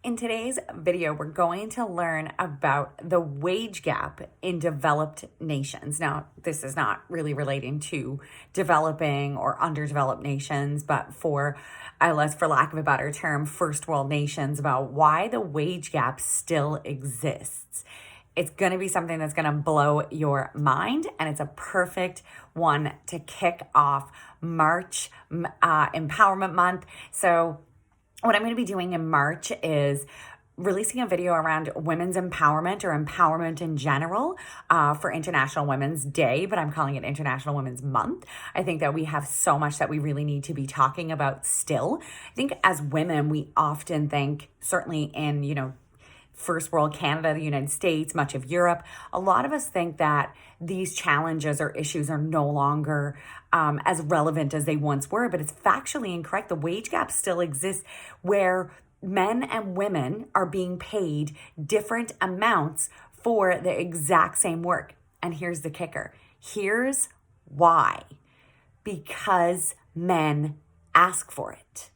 In today's video, we're going to learn about the wage gap in developed nations. Now, this is not really relating to developing or underdeveloped nations, but for lack of a better term, first world nations, about why the wage gap still exists. It's going to be something that's going to blow your mind, and it's a perfect one to kick off March Empowerment Month. So what I'm going to be doing in March is releasing a video around women's empowerment or empowerment in general for International Women's Day, but I'm calling it International Women's Month. I think that we have so much that we really need to be talking about still. I think as women, we often think, certainly in, first world Canada, the United States, much of Europe, a lot of us think that these challenges or issues are no longer as relevant as they once were, but it's factually incorrect. The wage gap still exists where men and women are being paid different amounts for the exact same work. And here's the kicker. Here's why. Because men ask for it.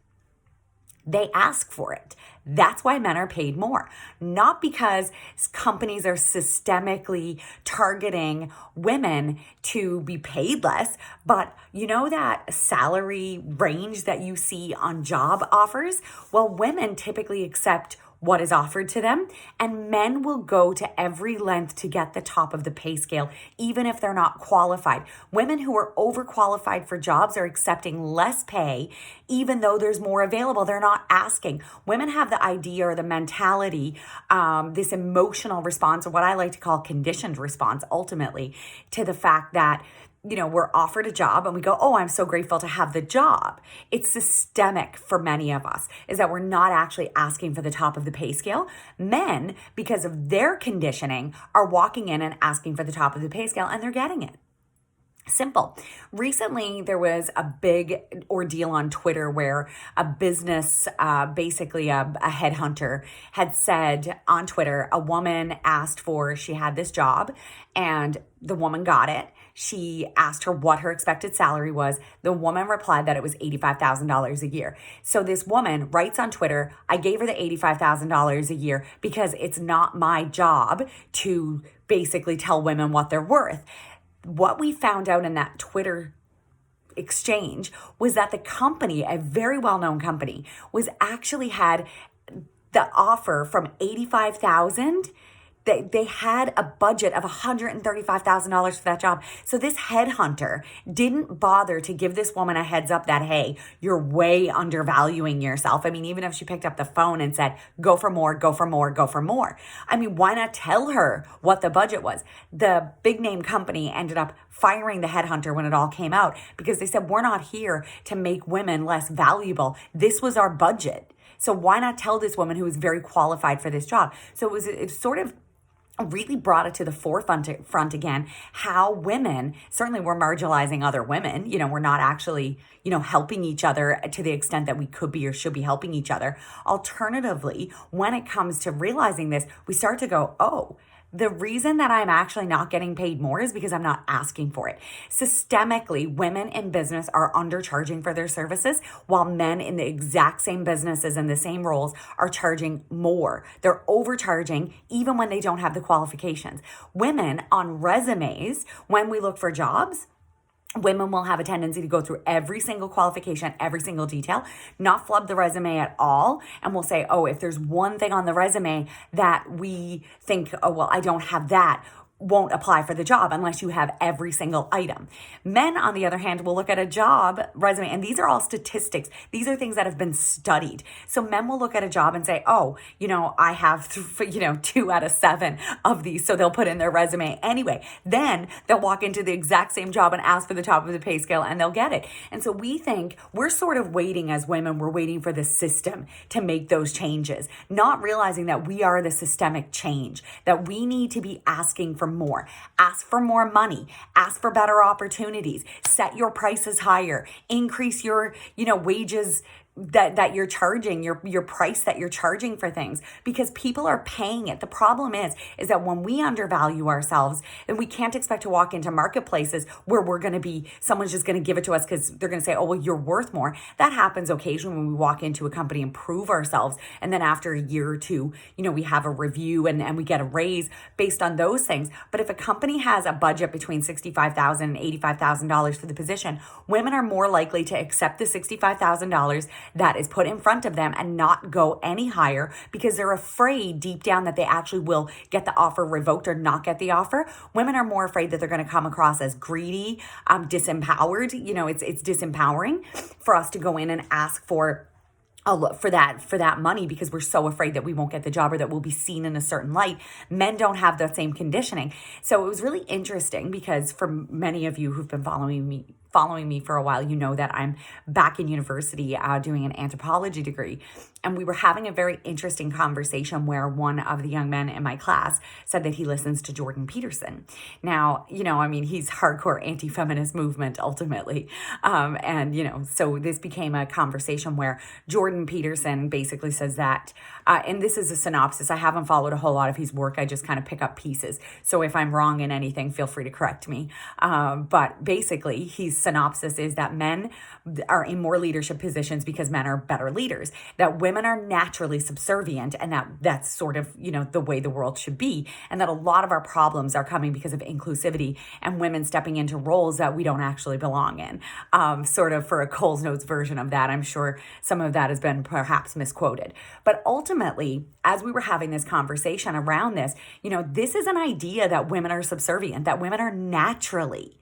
They ask for it. That's why men are paid more. Not because companies are systemically targeting women to be paid less, but you know that salary range that you see on job offers? Well, women typically accept what is offered to them, and men will go to every length to get the top of the pay scale, even if they're not qualified. Women who are overqualified for jobs are accepting less pay, even though there's more available. They're not asking. Women have the idea or the mentality, this emotional response, or what I like to call conditioned response, ultimately, to the fact that we're offered a job and we go, oh, I'm so grateful to have the job. It's systemic for many of us, is that we're not actually asking for the top of the pay scale. Men, because of their conditioning, are walking in and asking for the top of the pay scale, and they're getting it. Simple. Recently, there was a big ordeal on Twitter where a business, basically a headhunter, had said on Twitter, a woman she had this job and the woman got it. She asked her what her expected salary was. The woman replied that it was $85,000 a year. So this woman writes on Twitter, I gave her the $85,000 a year because it's not my job to basically tell women what they're worth. What we found out in that Twitter exchange was that the company, a very well-known company, was actually had the offer from $85,000. They had a budget of $135,000 for that job. So this headhunter didn't bother to give this woman a heads up that, hey, you're way undervaluing yourself. I mean, even if she picked up the phone and said, go for more, go for more, go for more. I mean, why not tell her what the budget was? The big name company ended up firing the headhunter when it all came out because they said, we're not here to make women less valuable. This was our budget. So why not tell this woman who was very qualified for this job? So it sort of really brought it to the forefront again, how women, certainly we're marginalizing other women, we're not actually, helping each other to the extent that we could be or should be helping each other. Alternatively, when it comes to realizing this, we start to go, oh, the reason that I'm actually not getting paid more is because I'm not asking for it. Systemically, women in business are undercharging for their services, while men in the exact same businesses and the same roles are charging more. They're overcharging even when they don't have the qualifications. Women on resumes, when we look for jobs, women will have a tendency to go through every single qualification, every single detail, not flub the resume at all. And we'll say, oh, if there's one thing on the resume that we think, oh, well, I don't have that, won't apply for the job unless you have every single item. Men, on the other hand, will look at a job resume, and these are all statistics. These are things that have been studied. So men will look at a job and say, oh, I have, 2 out of 7 of these. So they'll put in their resume anyway. Then they'll walk into the exact same job and ask for the top of the pay scale, and they'll get it. And so we think we're sort of waiting as women, we're waiting for the system to make those changes, not realizing that we are the systemic change, that we need to be asking for more. Ask for more money. Ask for better opportunities. Set your prices higher. Increase your, wages that you're charging, your price that you're charging for things, because people are paying it. The problem is that when we undervalue ourselves, then we can't expect to walk into marketplaces where someone's just going to give it to us because they're going to say, oh, well, you're worth more. That happens occasionally when we walk into a company and prove ourselves. And then after a year or two, we have a review and we get a raise based on those things. But if a company has a budget between $65,000 and $85,000 for the position, women are more likely to accept the $65,000 that is put in front of them and not go any higher, because they're afraid deep down that they actually will get the offer revoked or not get the offer. Women are more afraid that they're going to come across as greedy, disempowered. It's disempowering for us to go in and ask for that money, because we're so afraid that we won't get the job or that we'll be seen in a certain light. Men don't have that same conditioning. So it was really interesting, because for many of you who've been following me for a while, you know that I'm back in university doing an anthropology degree. And we were having a very interesting conversation where one of the young men in my class said that he listens to Jordan Peterson. Now, he's hardcore anti-feminist movement ultimately. So this became a conversation where Jordan Peterson basically says that, and this is a synopsis. I haven't followed a whole lot of his work. I just kind of pick up pieces. So if I'm wrong in anything, feel free to correct me. But basically, his synopsis is that men are in more leadership positions because men are better leaders, that women are naturally subservient, and that's sort of, the way the world should be, and that a lot of our problems are coming because of inclusivity and women stepping into roles that we don't actually belong in. Sort of for a Coles Notes version of that. I'm sure some of that has been perhaps misquoted. But ultimately, as we were having this conversation around this, this is an idea that women are subservient, that women are naturally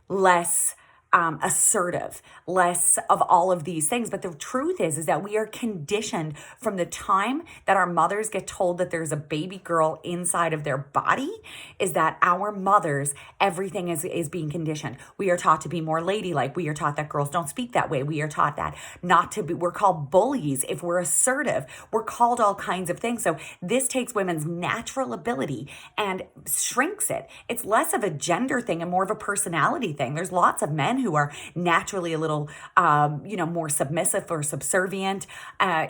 less assertive, less of all of these things. But the truth is that we are conditioned from the time that our mothers get told that there's a baby girl inside of their body, is that our mothers, everything is being conditioned. We are taught to be more ladylike. We are taught that girls don't speak that way. We are taught that not to be, we're called bullies if we're assertive. We're called all kinds of things. So this takes women's natural ability and shrinks it. It's less of a gender thing and more of a personality thing. There's lots of men who are naturally a little, more submissive or subservient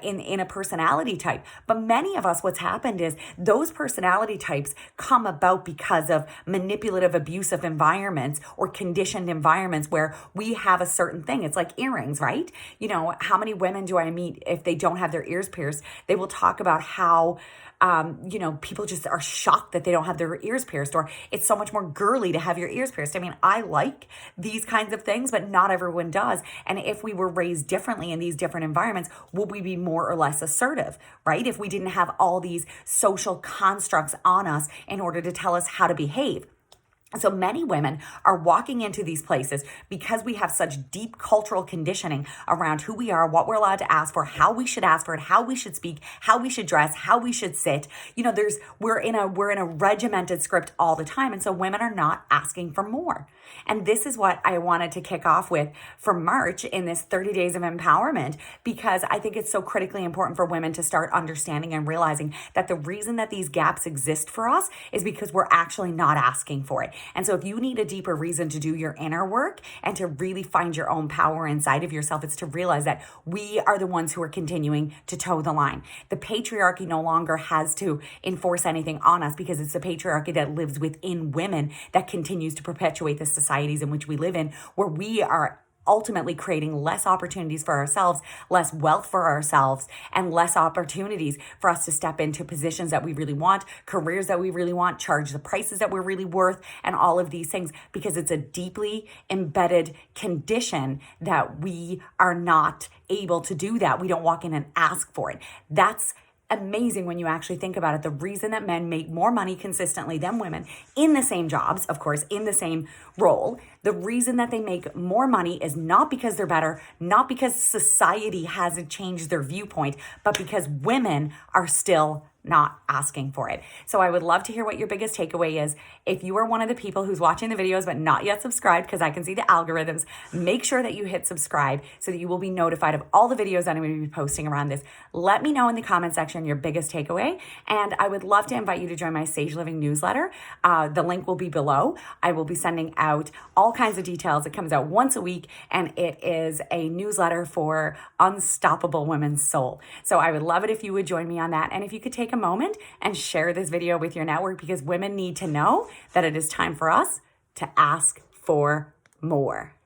in a personality type. But many of us, what's happened is those personality types come about because of manipulative, abusive environments or conditioned environments where we have a certain thing. It's like earrings, right? How many women do I meet, if they don't have their ears pierced, they will talk about how people just are shocked that they don't have their ears pierced, or it's so much more girly to have your ears pierced. I mean, I like these kinds of things, but not everyone does. And if we were raised differently in these different environments, would we be more or less assertive, right? If we didn't have all these social constructs on us in order to tell us how to behave. So many women are walking into these places because we have such deep cultural conditioning around who we are, what we're allowed to ask for, how we should ask for it, how we should speak, how we should dress, how we should sit. We're in a regimented script all the time. And so women are not asking for more. And this is what I wanted to kick off with for March in this 30 days of empowerment, because I think it's so critically important for women to start understanding and realizing that the reason that these gaps exist for us is because we're actually not asking for it. And so if you need a deeper reason to do your inner work and to really find your own power inside of yourself, it's to realize that we are the ones who are continuing to toe the line. The patriarchy no longer has to enforce anything on us, because it's the patriarchy that lives within women that continues to perpetuate the societies in which we live in, where we are ultimately creating less opportunities for ourselves, less wealth for ourselves, and less opportunities for us to step into positions that we really want, careers that we really want, charge the prices that we're really worth, and all of these things, because it's a deeply embedded condition that we are not able to do that. We don't walk in and ask for it. That's amazing when you actually think about it. The reason that men make more money consistently than women in the same jobs, of course, in the same role, the reason that they make more money is not because they're better, not because society hasn't changed their viewpoint, but because women are still not asking for it. So I would love to hear what your biggest takeaway is. If you are one of the people who's watching the videos but not yet subscribed, because I can see the algorithms, make sure that you hit subscribe so that you will be notified of all the videos that I'm going to be posting around this. Let me know in the comment section your biggest takeaway, and I would love to invite you to join my Sage Living newsletter. The link will be below. I will be sending out all kinds of details. It comes out once a week, and it is a newsletter for unstoppable women's soul. So I would love it if you would join me on that, and if you could take a moment and share this video with your network, because women need to know that it is time for us to ask for more.